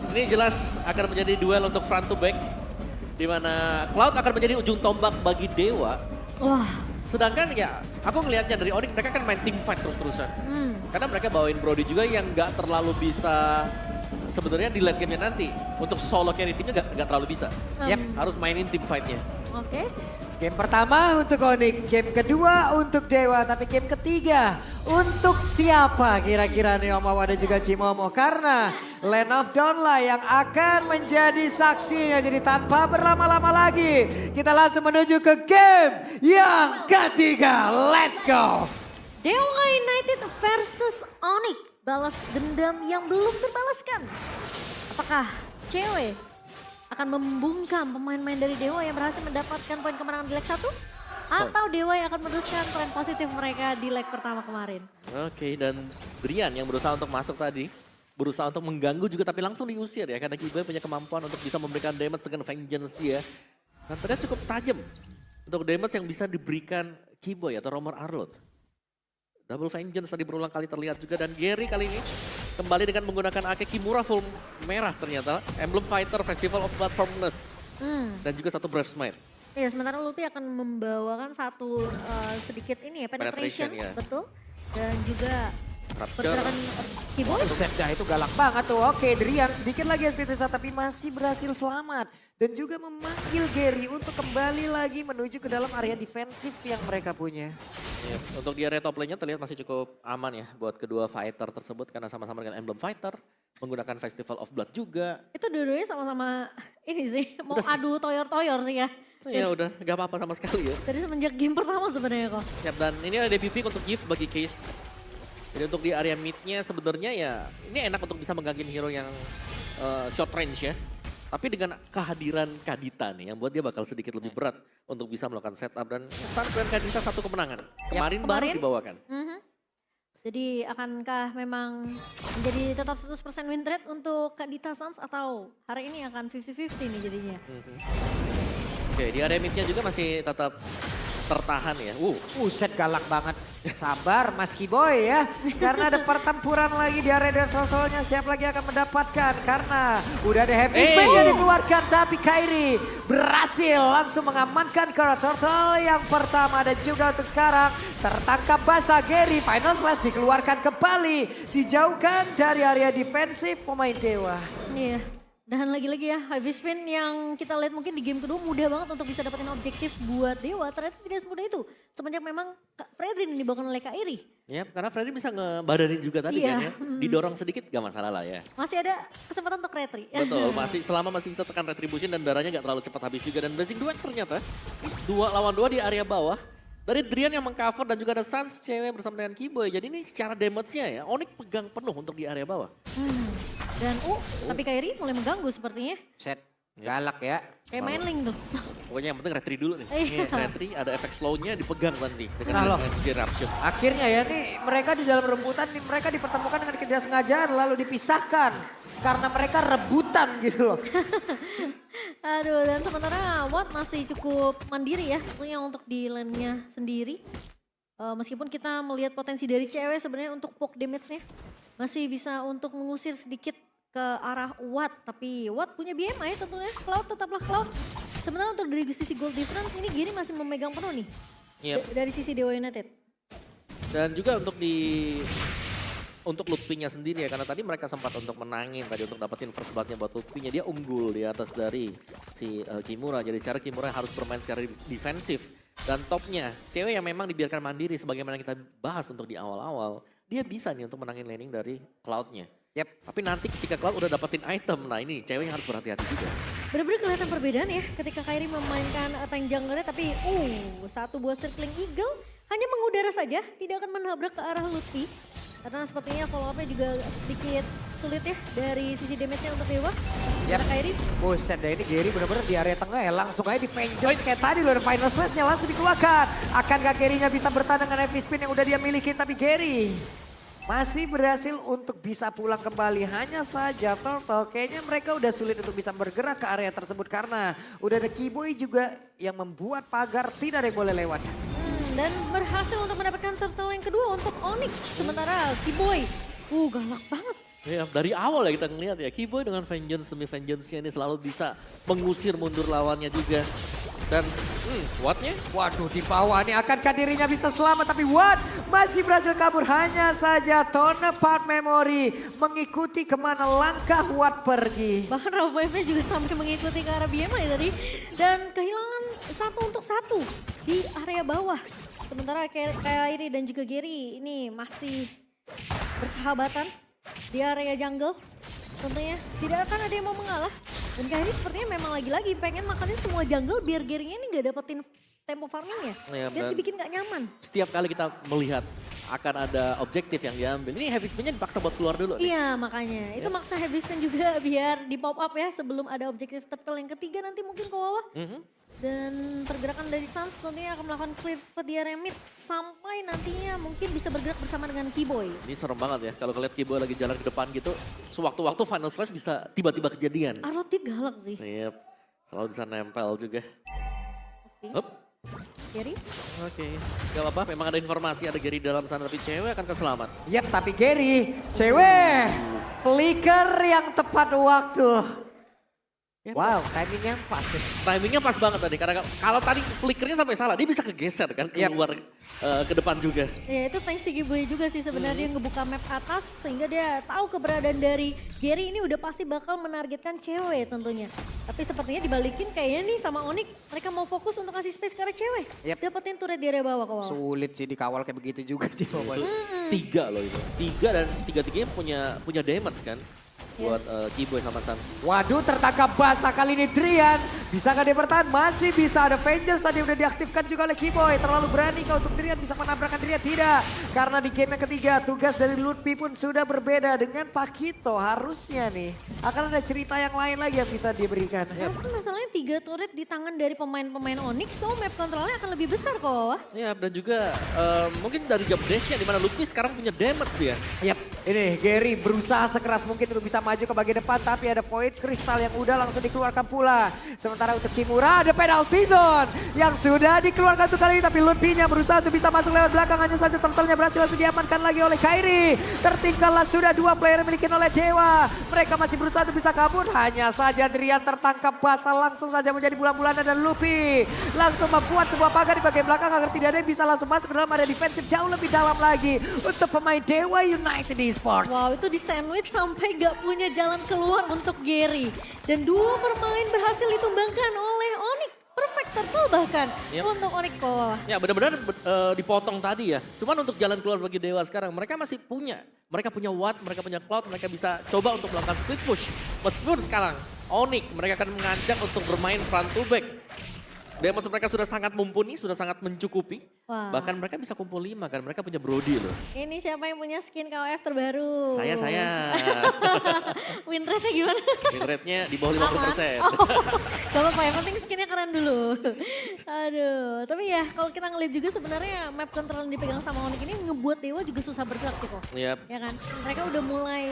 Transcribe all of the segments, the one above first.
Ini jelas akan menjadi duel untuk front to back. Di mana Cloud akan menjadi ujung tombak bagi Dewa. Wah, Sedangkan ya, aku ngelihatnya dari Onyx mereka kan main team fight terus-terusan. Karena mereka bawain Brody juga yang nggak terlalu bisa sebenarnya di late game-nya nanti. Untuk solo carry timnya nggak terlalu bisa. Harus mainin team fight-nya. oke. Game pertama untuk Onyx, game kedua untuk Dewa, tapi game ketiga untuk siapa kira-kira Neomawa dan juga Cimomo? Karena Land of Dawn lah yang akan menjadi saksinya. Jadi tanpa berlama-lama lagi, kita langsung menuju ke game yang ketiga. Let's go! Dewa United versus Onyx. Balas dendam yang belum terbalaskan. Apakah cewek akan membungkam pemain-pemain dari Dewa yang berhasil mendapatkan poin kemenangan di leg 1? Atau Dewa yang akan meneruskan tren positif mereka di leg pertama kemarin? Oke, dan Brian yang berusaha untuk masuk tadi. Berusaha untuk mengganggu juga tapi langsung diusir ya. Karena Kiboy punya kemampuan untuk bisa memberikan damage dengan vengeance dia. Dan ternyata cukup tajam untuk damage yang bisa diberikan Kiboy atau Romer Arlott. Double vengeance tadi berulang kali terlihat juga. Dan Gary kali ini kembali dengan menggunakan Ake Kimura full merah ternyata. Emblem Fighter, Festival of Platformness. Dan juga satu Brave Smite. Iya, sementara Luffy akan membawakan satu sedikit ini ya, penetration, Penetration, ya. betul. Dan juga Rapture. pergerakan Kiboy. Buset dah itu galak banget tuh. Oke, Drian sedikit lagi SP1 tapi masih berhasil selamat. Dan juga memanggil Gary untuk kembali lagi menuju ke dalam area defensif yang mereka punya. Ya, untuk di area top lane-nya terlihat masih cukup aman ya buat kedua fighter tersebut karena sama-sama dengan Emblem Fighter, menggunakan Festival of Blood juga. Itu dua-duanya sama-sama ini sih, mau Udah sih. adu toyor-toyor sih ya. Ya udah, gak apa-apa sama sekali ya. Dari semenjak game pertama sebenarnya kok. Yap, dan ini ada debut pick untuk gift bagi Case. Jadi untuk di area mid-nya sebenarnya ya ini enak untuk bisa mengganggu hero yang short range ya. Tapi dengan kehadiran Kadita nih yang buat dia bakal sedikit lebih berat untuk bisa melakukan setup dan Sans dan Kadita satu kemenangan. Kemarin baru kemarin. dibawakan. Jadi akankah memang menjadi tetap 100% win rate untuk Kak Dita Sans atau hari ini akan 50-50 nih jadinya? Oke, di area mid-nya juga masih tetap tertahan ya. Buset galak banget. Sabar Mas Kiboy ya. Karena ada pertempuran lagi di area Turtle-nya. Siapa lagi akan mendapatkan. Karena udah ada heavy spin yang dikeluarkan. Tapi Kairi berhasil langsung mengamankan Kara Turtle yang pertama. Dan juga untuk sekarang tertangkap basah Gary. Final Slash dikeluarkan kembali. Dijauhkan dari area defensif pemain Dewa. Iya. Dan lagi-lagi ya, heavy spin yang kita lihat mungkin di game kedua mudah banget untuk bisa dapetin objektif buat Dewa. Ternyata tidak semudah itu. Semenjak memang Kak Fredrin yang dibawakan oleh Kak Iri. Ya, karena Freddy bisa ngebadanin juga tadi Iya. kan ya. Didorong sedikit gak masalah lah ya. Masih ada kesempatan untuk retri. Betul, selama masih bisa tekan retribution dan darahnya gak terlalu cepat habis juga. Dan blessing duet ternyata, 2 lawan 2 di area bawah. Dari Drian yang mengcover dan juga ada Sans cewek bersama dengan Kiboy. Jadi ini secara damage-nya ya, Onyx pegang penuh untuk di area bawah. Dan tapi Kak Iri mulai mengganggu sepertinya. Set galak ya. Kayak main link tuh. Pokoknya yang penting retri dulu nih. Iya. Retri ada efek slow-nya dipegang nanti Nah, dengan loh. Disruption. Akhirnya ya nih mereka di dalam rebutan nih mereka dipertemukan dengan ketidaksengajaan lalu dipisahkan. Karena mereka rebutan gitu loh. Aduh, dan sementara Watt masih cukup mandiri ya tentunya untuk di lane-nya sendiri. Meskipun kita melihat potensi dari cewek sebenarnya untuk poke damage-nya. Masih bisa untuk mengusir sedikit ke arah Watt. Tapi Watt punya BMI tentunya, Cloud tetaplah Cloud. Sementara untuk dari sisi gold difference ini Giri masih memegang penuh nih. Yep. Dari sisi Dewa United. Dan juga untuk Lutfi-nya sendiri ya, karena tadi mereka sempat untuk menangin tadi untuk dapetin first blood-nya buat Lutfi-nya. Dia unggul di atas dari si Kimura, jadi secara Kimura harus bermain secara defensif. Dan topnya, cewek yang memang dibiarkan mandiri sebagaimana kita bahas untuk di awal-awal, dia bisa nih untuk menangin laning dari Cloud-nya. Tapi nanti ketika Cloud udah dapetin item, nah ini cewek yang harus berhati-hati juga. Benar-benar kelihatan perbedaan ya ketika Kairi memainkan tank junglernya, tapi satu buah circling eagle hanya mengudara saja, tidak akan menabrak ke arah Lutfi. Karena sepertinya follow-up-nya juga sedikit sulit ya dari sisi damage-nya untuk Dewa. Karena Kairi. Buset deh ini Gary bener-bener di area tengah ya langsung aja di vengeance kayak tadi loh, ada final slash-nya langsung dikeluarkan. Akankah Gary-nya bisa bertahan dengan heavy spin yang udah dia miliki, tapi Gary masih berhasil untuk bisa pulang kembali. Hanya saja Turtle kayaknya mereka udah sulit untuk bisa bergerak ke area tersebut karena udah ada Kiboy juga yang membuat pagar tidak ada yang boleh lewat. Dan berhasil untuk mendapatkan turtle yang kedua untuk Onyx. Sementara Kiboy, galak banget. Ya, dari awal ya kita ngelihat ya, Kiboy dengan vengeance demi vengeance-nya ini selalu bisa mengusir mundur lawannya juga. Dan Watt-nya Waduh, di bawah nih akankah dirinya bisa selamat, tapi Watt masih berhasil kabur. Hanya saja Tone Part Memory mengikuti kemana langkah Watt pergi. Bahkan Rafael juga sampai mengikuti ke arah BMI tadi. Dan kehilangan 1-1 di area bawah. Sementara Kairi dan juga Gary ini masih bersahabatan di area jungle. Tentunya tidak akan ada yang mau mengalah. Dan Kairi sepertinya memang lagi-lagi pengen makanin semua jungle biar Gary-nya ini gak dapetin tempo farmingnya. Ya, Dan dibikin gak nyaman. setiap kali kita melihat akan ada objektif yang diambil. Ini heavy spin-nya dipaksa buat keluar dulu nih. Iya makanya. Itu maksa heavy spin juga biar di pop up ya sebelum ada objektif turtle yang ketiga nanti mungkin ke bawah. Dan pergerakan dari Suns tentunya akan melakukan clear spot di area mid sampai nantinya mungkin bisa bergerak bersama dengan Kiboy. Ini serem banget ya, kalau ngeliat Kiboy lagi jalan ke depan gitu, sewaktu-waktu final slash bisa tiba-tiba kejadian. Arot dia galak sih. Yep, selalu bisa nempel juga. Oke. Hup. Gary? Oke, gak apa-apa, memang ada informasi ada Gary dalam sana, tapi cewek akan keselamat. Yap, tapi Gary, cewek, flicker yang tepat waktu. Wow, timingnya pas ya. Timingnya pas banget tadi, karena kalau tadi flickernya sampai salah, dia bisa kegeser kan, keluar ke depan juga. Ya itu thanks to Kiboy juga sih sebenarnya yang ngebuka map atas sehingga dia tahu keberadaan dari Gary ini udah pasti bakal menargetkan cewek tentunya. Tapi sepertinya dibalikin kayaknya nih sama Onyx mereka mau fokus untuk kasih space ke arah cewek. Yep. Dapetin turret di area bawah ke bawah. Sulit sih dikawal kayak begitu juga sih. Itu 3 loh itu, 3 dan 3-3-nya punya damage kan. Buat Kiboy sama Suns. Waduh, tertangkap basah kali ini Drian. Bisakah dia bertahan? Masih bisa. Ada Vengeance tadi udah diaktifkan juga oleh Kiboy. Terlalu berani kalau untuk Drian bisa menabrakkan Drian? Tidak. Karena di game yang ketiga tugas dari Lutfi pun sudah berbeda dengan Pakito. Harusnya nih akan ada cerita yang lain lagi yang bisa diberikan. Karena kan masalahnya 3 turret di tangan dari pemain-pemain Onyx, so map kontrolnya akan lebih besar kok. Ya dan juga mungkin dari jump dash-nya di mana Lutfi sekarang punya damage dia. Yap, ini Gary berusaha sekeras mungkin untuk bisa maju ke bagian depan, tapi ada Void Crystal yang udah langsung dikeluarkan pula. Sementara untuk Kimura ada penalty zone yang sudah dikeluarkan untuk kali ini, tapi Lutfi-nya berusaha untuk bisa masuk lewat belakang. Hanya saja turtle-nya berhasil langsung diamankan lagi oleh Kairi. Tertinggallah sudah 2 player dimiliki oleh Dewa. Mereka masih berusaha untuk bisa kabur. Hanya saja Drian tertangkap basah langsung saja menjadi bulan-bulanan dan Luffy langsung membuat sebuah pagar di bagian belakang agar tidak ada yang bisa langsung masuk ke dalam area defensif jauh lebih dalam lagi untuk pemain Dewa United Esports. Wow, itu di sandwich sampai gak punya jalan keluar untuk Gary. Dan 2 pemain berhasil ditumbangkan oleh Onyx. Perfect turtle bahkan untuk Onyx kok. Ya benar-benar dipotong tadi ya. Cuman untuk jalan keluar bagi Dewa sekarang mereka masih punya. Mereka punya Watt, mereka punya Cloud, mereka bisa coba untuk melakukan split push. Meskipun sekarang Onyx mereka akan mengajak untuk bermain front to back. Damage mereka sudah sangat mumpuni, sudah sangat mencukupi. Wah. Bahkan mereka bisa kumpul 5 kan, mereka punya Brody loh. Ini siapa yang punya skin KOF terbaru? Saya. Win rate-nya gimana? Win rate-nya di bawah 50%. Oh, gak apa-apa, yang penting skinnya keren dulu. Aduh, tapi ya kalau kita ngeliat juga sebenarnya map control yang dipegang sama Onyx ini ngebuat Dewa juga susah bergerak sih kok. Yap. Ya kan, mereka udah mulai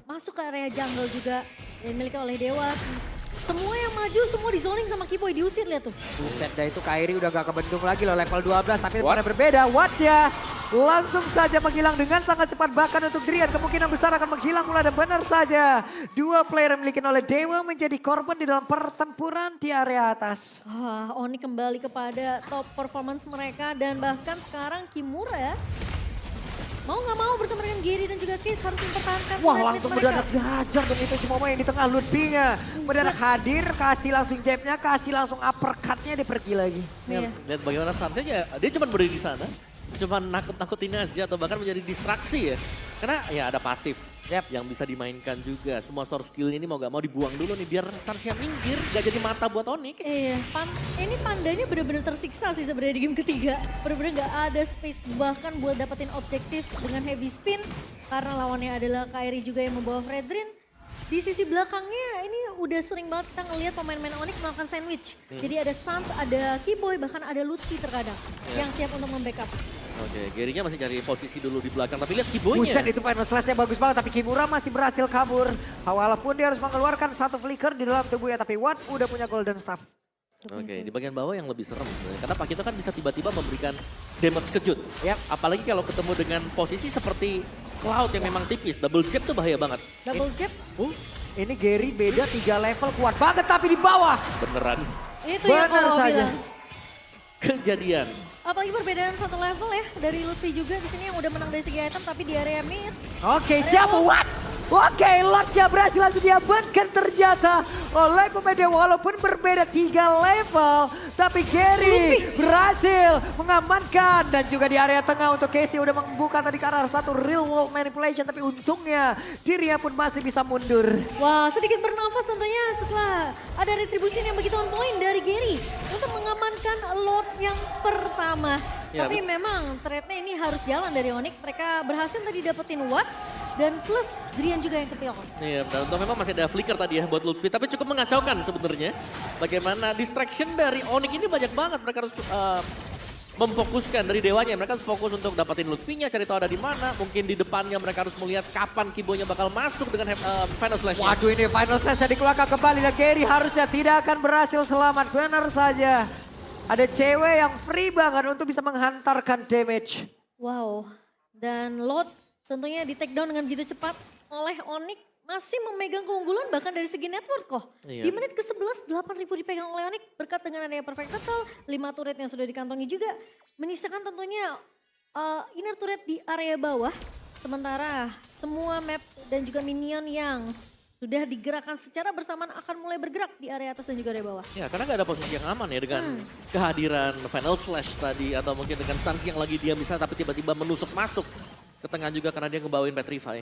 masuk ke area jungle juga yang dimiliki oleh Dewa. Semua yang maju, semua di zoning sama Kiboy, diusir lihat tuh. Buset dah itu Kairi udah gak kebendung lagi loh level 12, tapi pada berbeda. Watt-nya langsung saja menghilang dengan sangat cepat, bahkan untuk Drian kemungkinan besar akan menghilang pula. Dan benar saja 2 player yang dimiliki oleh Dewa menjadi korban di dalam pertempuran di area atas. Wah, Onyx kembali kepada top performance mereka dan bahkan sekarang Kimura mau nggak mau bersama dengan Gary dan juga Case harus mempertahankan. Wah, net langsung mereka. mendadak dihajar dan itu cuma yang di tengah Lutfi-nya. Mendadak hadir, kasih langsung jab-nya, kasih langsung uppercut-nya, dia pergi lagi. Iya. Lihat bagaimana Suns aja, dia cuma berdiri di sana. Cuma nakut-nakutin aja atau bahkan menjadi distraksi ya. Karena ya ada pasif yang bisa dimainkan juga. Semua source skill-nya ini mau gak mau dibuang dulu nih biar Suns-nya minggir, gak jadi mata buat Onyx. Iya, ini pandanya benar-benar tersiksa sih sebenarnya di game ketiga. Benar-benar nggak ada space bahkan buat dapetin objektif dengan heavy spin. Karena lawannya adalah Kairi juga yang membawa Fredrin. Di sisi belakangnya ini udah sering banget kita ngelihat pemain-pemain Onyx melakukan sandwich. Jadi ada Suns, ada Kiboy, bahkan ada Lutfi terkadang yang siap untuk membackup. Oke, Gary-nya masih cari posisi dulu di belakang, tapi lihat Kiboy-nya. Buset, itu final slash-nya bagus banget, tapi Kimura masih berhasil kabur. Walaupun dia harus mengeluarkan 1 flicker di dalam tubuhnya, tapi Watt udah punya golden staff. Oke, di bagian bawah yang lebih serem sebenarnya. Karena Pakito kan bisa tiba-tiba memberikan damage kejut. Apalagi kalau ketemu dengan posisi seperti Cloud yang memang tipis, double jab tuh bahaya banget. Double jab. Ini Gary beda 3 level kuat banget tapi di bawah. Beneran Itu yang Bener kalau saja. bilang. kejadian. Apalagi perbedaan satu level ya dari Lutfi juga di sini yang udah menang dari segi item tapi di area mid. Oke, Jabu, what? Oke, Lordnya berhasil langsung diamankan ternyata oleh pemain Dewa. Walaupun berbeda 3 level, tapi Gary berhasil mengamankan. Dan juga di area tengah untuk Casey udah membuka tadi ke arah satu real world manipulation. Tapi untungnya dirinya pun masih bisa mundur. Wah, sedikit bernafas tentunya setelah ada retribusi yang begitu on point dari Gary untuk mengamankan Lord yang pertama. Ya, Tapi memang thread-nya ini harus jalan dari Onyx. Mereka berhasil tadi dapetin Watt dan plus Drian juga yang kepil. Iya, dan untuk memang masih ada flicker tadi ya buat Lutfi, tapi cukup mengacaukan sebenarnya. Bagaimana distraction dari Onyx ini banyak banget, mereka harus memfokuskan dari dewanya. Mereka harus fokus untuk dapatin Lutfinya, cari tahu ada di mana. Mungkin di depannya mereka harus melihat kapan Kibonya bakal masuk dengan final slash. Waduh, ini final slash dikeluarkan kembali. Dan Gary harusnya tidak akan berhasil selamat. Benar saja. Ada cewek yang free banget untuk bisa menghantarkan damage. Wow, dan Lord tentunya di take down dengan begitu cepat oleh Onyx. Masih memegang keunggulan bahkan dari segi network kok. Iya. Di menit ke-11, 8.000 dipegang oleh Onyx berkat dengan adanya perfect turtle, 5 turret yang sudah dikantongi juga. Menyisakan tentunya inner turret di area bawah. Sementara semua map dan juga minion yang sudah digerakkan secara bersamaan akan mulai bergerak di area atas dan juga area bawah. Ya, karena nggak ada posisi yang aman ya dengan kehadiran final slash tadi. Atau mungkin dengan Sans yang lagi diam di sana tapi tiba-tiba menusuk masuk ke tengah juga karena dia ngebawain Petrify.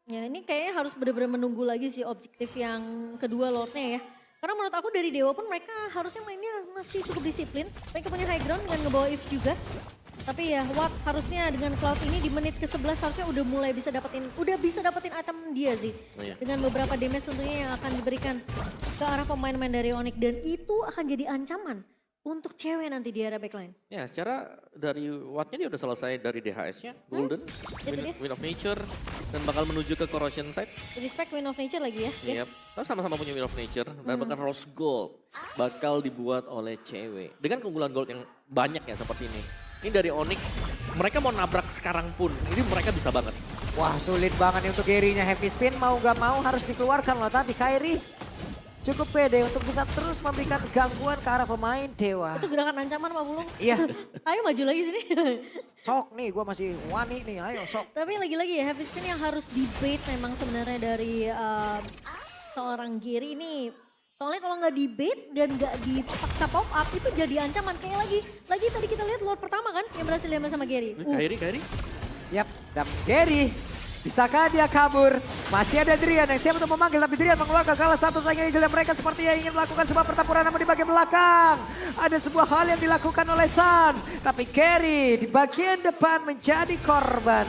Ya ini kayaknya harus benar-benar menunggu lagi sih objektif yang kedua Lordnya ya. Karena menurut aku dari Dewa pun mereka harusnya mainnya masih cukup disiplin. Mereka punya high ground dengan ngebawa If juga. Tapi ya Watt harusnya dengan Cloud ini di menit ke-11 harusnya udah bisa dapetin item dia sih. Iya. Dengan beberapa damage tentunya yang akan diberikan ke arah pemain-pemain dari Onyx. Dan itu akan jadi ancaman untuk cewek nanti di area backline. Ya, secara dari Wattnya dia udah selesai dari DHS-nya, Golden, Itu dia. Win of Nature, dan bakal menuju ke Corrosion side. Respect Win of Nature lagi ya. Iya, tapi sama-sama punya Win of Nature, dan bahkan Rose Gold bakal dibuat oleh cewek. Dengan keunggulan gold yang banyak ya seperti ini. Ini dari Onyx, mereka mau nabrak sekarang pun, ini mereka bisa banget. Wah, sulit banget nih untuk Gary-nya. Heavy spin mau gak mau harus dikeluarkan loh. Tapi Kairi cukup pede untuk bisa terus memberikan gangguan ke arah pemain Dewa. Itu gerakan ancaman Pak Bulung. Iya, Ayo maju lagi sini. sok nih, gue masih wani nih, ayo sok. Tapi lagi-lagi ya Heavy Spin yang harus debate memang sebenarnya dari seorang Gary ini. Soalnya kalau nggak debate dan nggak dipaksa pop up itu jadi ancaman. Kayak lagi tadi kita lihat Lord pertama kan yang berhasil diambil sama Gary. Kairi. Yap, dan Gary. Bisakah dia kabur? Masih ada Drian yang siap untuk memanggil, tapi Drian mengeluarkan salah satu saingan Eagle dan mereka sepertinya ingin melakukan sebuah pertempuran namun di bagian belakang. Ada sebuah hal yang dilakukan oleh Sans, tapi Gary di bagian depan menjadi korban.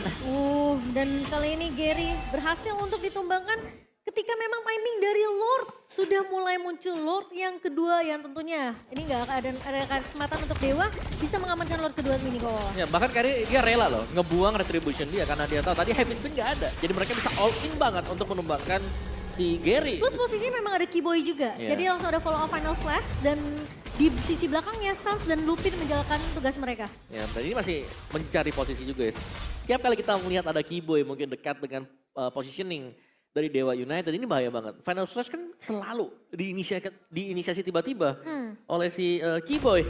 Dan kali ini Gary berhasil untuk ditumbangkan ketika memang timing dari Lord sudah mulai muncul. Lord yang kedua yang tentunya ini nggak ada kesempatan untuk Dewa bisa mengamankan Lord kedua mini kok. Ya, bahkan Kairi dia rela loh ngebuang retribution dia karena dia tahu tadi heavy spin nggak ada. Jadi mereka bisa all in banget untuk menumbangkan si Gary. Plus posisinya memang ada Keyboy juga. Iya. Jadi langsung ada follow up final slash dan di sisi belakangnya Sans dan Lupin menjalankan tugas mereka. Ya, tadi ini masih mencari posisi juga ya. Setiap kali kita melihat ada Keyboy mungkin dekat dengan positioning dari Dewa United ini bahaya banget. Final Slash kan selalu diinisiasi tiba-tiba oleh si Keyboy.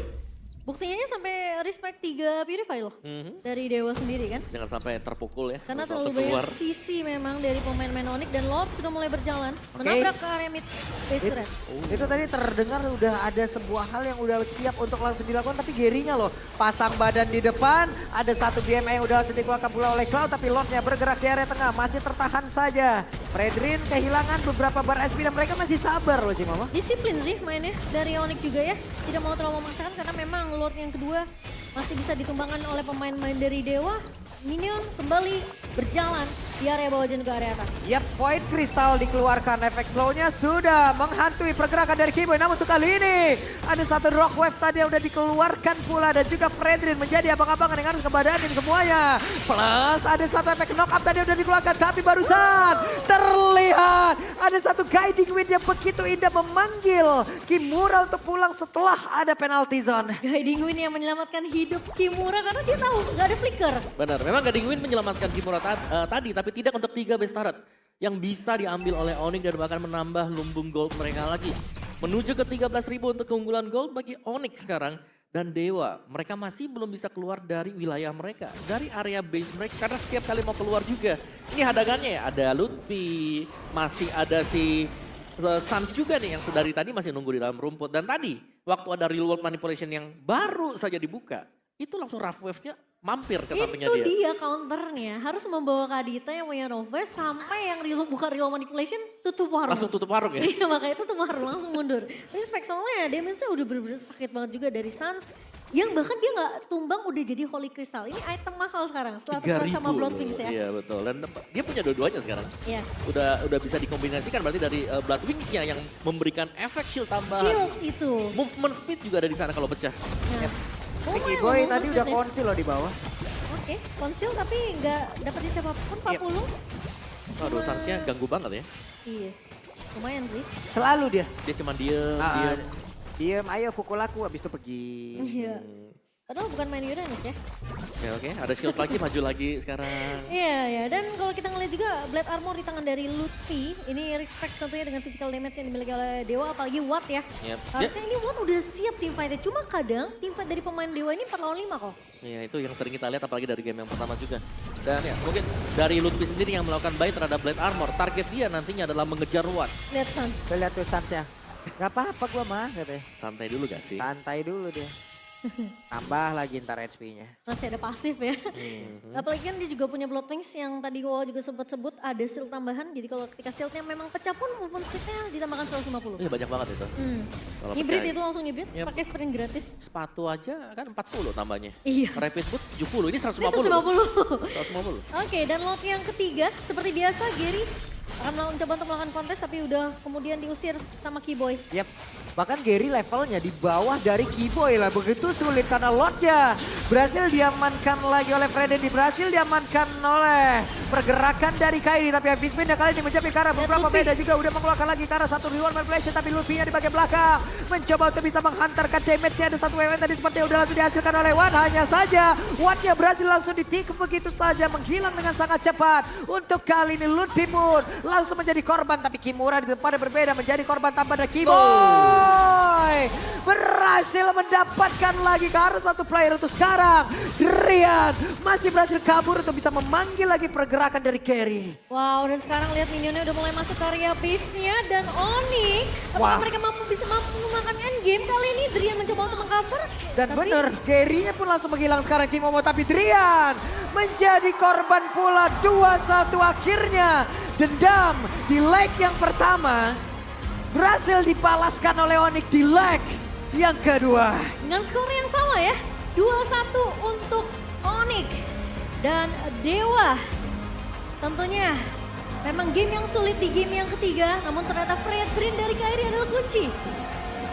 Buktinya sampai respect 3 Purify loh dari Dewa sendiri kan. Jangan sampai terpukul ya. Karena terus langsung terlalu banyak sisi memang dari pemain-pemain Onyx dan Lord sudah mulai berjalan. Menabrak ke area mid base turret. Itu tadi terdengar udah ada sebuah hal yang udah siap untuk langsung dilakukan, tapi Gary-nya loh pasang badan di depan, ada satu BMA yang udah langsung dikeluarkan pula oleh Cloud, tapi Lordnya bergerak di area tengah, masih tertahan saja. Fredrin kehilangan beberapa bar SP dan mereka masih sabar loh Cimama. Disiplin sih mainnya dari Onyx juga ya. Tidak mau terlalu memaksakan karena memang Lord yang kedua masih bisa ditumbangkan oleh pemain-pemain dari Dewa. Minion kembali berjalan di area bawah dan juga area atas. Yap, poin kristal dikeluarkan. Efek slownya sudah menghantui pergerakan dari Kiboy. Namun untuk kali ini ada satu rock wave tadi yang udah dikeluarkan pula. Dan juga Fredrin menjadi abang-abangan yang harus kebadanin semuanya. Plus ada satu efek knock up tadi yang udah dikeluarkan. Tapi barusan terlihat ada satu guiding wind yang begitu indah memanggil Kimura untuk pulang setelah ada penalty zone. Guiding Wind yang menyelamatkan hidup Kimura karena dia tahu nggak ada flicker. Benar, memang Guiding Wind menyelamatkan Kimura tadi, tapi tidak untuk 3 base turret yang bisa diambil oleh Onyx dan bahkan menambah lumbung gold mereka lagi. Menuju ke 13.000 untuk keunggulan gold bagi Onyx sekarang. Dan Dewa, mereka masih belum bisa keluar dari wilayah mereka, dari area base mereka. Karena setiap kali mau keluar juga, ini hadangannya ya, ada Lutfi, masih ada si Suns juga nih yang sedari tadi masih nunggu di dalam rumput. Dan tadi, waktu ada real world manipulation yang baru saja dibuka, itu langsung rough wave-nya mampir ke sampingnya Itu dia. dia counternya. Harus membawa Kadita yang punya rough wave sampai yang buka real manipulation tutup warung. Langsung tutup warung ya? Iya makanya tutup warung langsung mundur. Respect soalnya damage-nya udah bener-bener sakit banget juga dari Suns. Yang bahkan dia nggak tumbang udah jadi Holy Crystal. Ini item mahal sekarang setelah tukeran sama 3.000 Blood loh. Wings ya. Iya betul, dan dia punya dua-duanya sekarang. Yes. Udah bisa dikombinasikan berarti dari Blood Wings-nya yang memberikan efek shield tambahan. Shield itu. Movement speed juga ada di sana kalau pecah. Nah. Vicky lumayan Boy loh, tadi movement udah speed-nya. konsil loh di bawah. Oke, konsil tapi nggak dapetin siapapun 40. Aduh, Suns-nya ganggu banget ya. Yes. Lumayan sih. Selalu dia. Dia cuma diem. Diem, ayo pukul aku, habis itu pergi. Iya. Padahal bukan main Uranus ya. Oke, ada shield lagi, maju lagi sekarang. Iya ya, dan kalau kita ngeliat juga Blade Armor di tangan dari Lutfi, ini respect tentunya dengan physical damage yang dimiliki oleh Dewa, apalagi Watt ya. Yep. Harusnya ini Watt udah siap team fight-nya, cuma kadang team fight dari pemain Dewa ini 4 lawan 5 kok. Iya, itu yang sering kita lihat apalagi dari game yang pertama juga. Dan ya, mungkin dari Lutfi sendiri yang melakukan buy terhadap Blade Armor, target dia nantinya adalah mengejar Watt. Lihat Suns. Tuh lihat tuh Suns-nya. Gak apa-apa gua mah katanya. Santai dulu gak sih? Santai dulu dia. Tambah lagi ntar HP-nya. Masih ada pasif ya. Apalagi kan dia juga punya Blood Wings yang tadi gua juga sempat sebut ada shield tambahan. Jadi kalau ketika shieldnya memang pecah pun movement speed-nya ditambahkan 150. Iya banyak banget itu. Kalau Hybrid pecah. itu langsung hybrid, Yep. pakai sprint gratis. Sepatu aja kan 40 tambahnya. Iya. Rapid Boots 70, ini Ini 150. 150. 150. Oke, dan lot yang ketiga seperti biasa Gary akan mencoba untuk melakukan kontes tapi udah kemudian diusir sama Keyboy. Yap. Bahkan Gary levelnya di bawah dari Kiboy lah. Begitu sulit karena lotnya berhasil diamankan lagi oleh Freddy. Berhasil diamankan oleh pergerakan dari Kairi. Tapi habis pindah kali ini mencapai ke arah beberapa Luffy. beda juga. Udah mengeluarkan lagi ke arah satu reward manipulation. Tapi Luffy-nya di bagian belakang. Mencoba untuk bisa menghantarkan damage-nya. Ada satu WW tadi seperti udah langsung dihasilkan oleh Wan. Hanya saja Wan-nya berhasil langsung ditikung begitu saja. Menghilang dengan sangat cepat. Untuk kali ini Luffy pun langsung menjadi korban. Tapi Kimura di tempatnya berbeda menjadi korban tanpa ada Kiboy. Berhasil mendapatkan lagi ke arah satu player untuk sekarang. Drian masih berhasil kabur untuk bisa memanggil lagi pergerakan dari Gary. Wow, dan sekarang lihat minionnya udah mulai masuk ke area base-nya dan Onyx. Wah. Apakah mereka bisa mampu memakan endgame kali ini? Drian mencoba untuk mengcover. Dan tapi bener, Gary-nya pun langsung menghilang sekarang Cimomo. Tapi Drian menjadi korban pula 2-1 akhirnya. Dendam di leg yang pertama berhasil dibalaskan oleh Onyx di leg yang kedua. dengan skor yang sama ya. 2-1 untuk Onyx dan Dewa. Tentunya memang game yang sulit di game yang ketiga. Namun ternyata Fredrin dari Kairi adalah kunci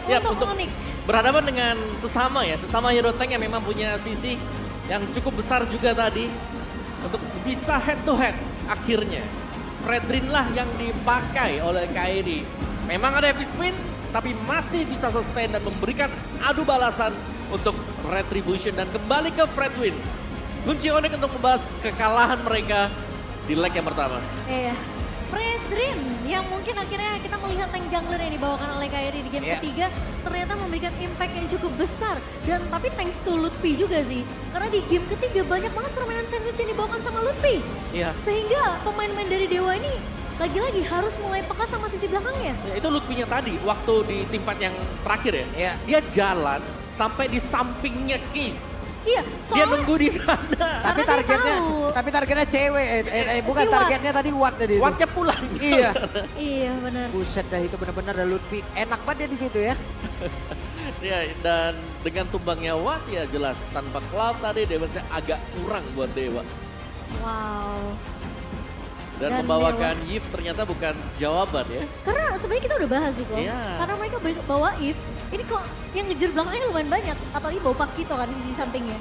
Ya, untuk untuk Onyx. berhadapan dengan sesama hero tank yang memang punya sisi yang cukup besar juga tadi untuk bisa head to head akhirnya. Fredrin lah yang dipakai oleh Kairi. Memang ada heavy spin tapi masih bisa sustain dan memberikan adu balasan untuk Retribution dan kembali ke Fredwin. Kunci Onyx untuk membalas kekalahan mereka di leg yang pertama. Iya. Fredrin yang mungkin akhirnya kita melihat tank jungler yang dibawakan oleh Kairi di game Iya. ketiga ternyata memberikan impact yang cukup besar. Dan tapi thanks to Lutfi juga sih. Karena di game ketiga banyak banget permainan sandwich yang dibawakan sama Lutfi. Iya. Sehingga pemain-pemain dari Dewa ini lagi-lagi harus mulai peka sama sisi belakangnya. Ya, itu Lutfinya tadi waktu di tim fight yang terakhir ya. Iya. Dia jalan sampai di sampingnya Kiss. Iya, Dia soalnya nunggu di sana. Tapi Karena dia tahu. targetnya cewek. Bukan Si Watt. targetnya tadi Watt tadi. itu. Wattnya pulang. Iya. iya benar. Buset dah itu benar-benar ada Lutfi. Enak banget dia di situ ya. Ya, dan dengan tumbangnya Watt ya jelas tanpa Cloud tadi damage-nya agak kurang buat Dewa. Wow. Dan membawakan Yves ternyata bukan jawaban ya. Karena sebenarnya kita udah bahas sih kok. Iya. Karena mereka bawa Yves, ini kok yang ngejar belakangnya lumayan banyak. Apalagi bawa Pakito kan di sisi sampingnya.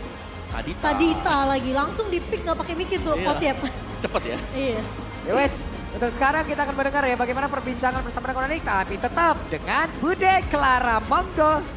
Kadita lagi, langsung di pick gak pakai mikir tuh Iya. Kocet. Cepet ya. Yes. Ya wes, untuk sekarang kita akan mendengar ya bagaimana perbincangan bersama dengan Konanik. Tapi tetap dengan Bude Clara Monggo.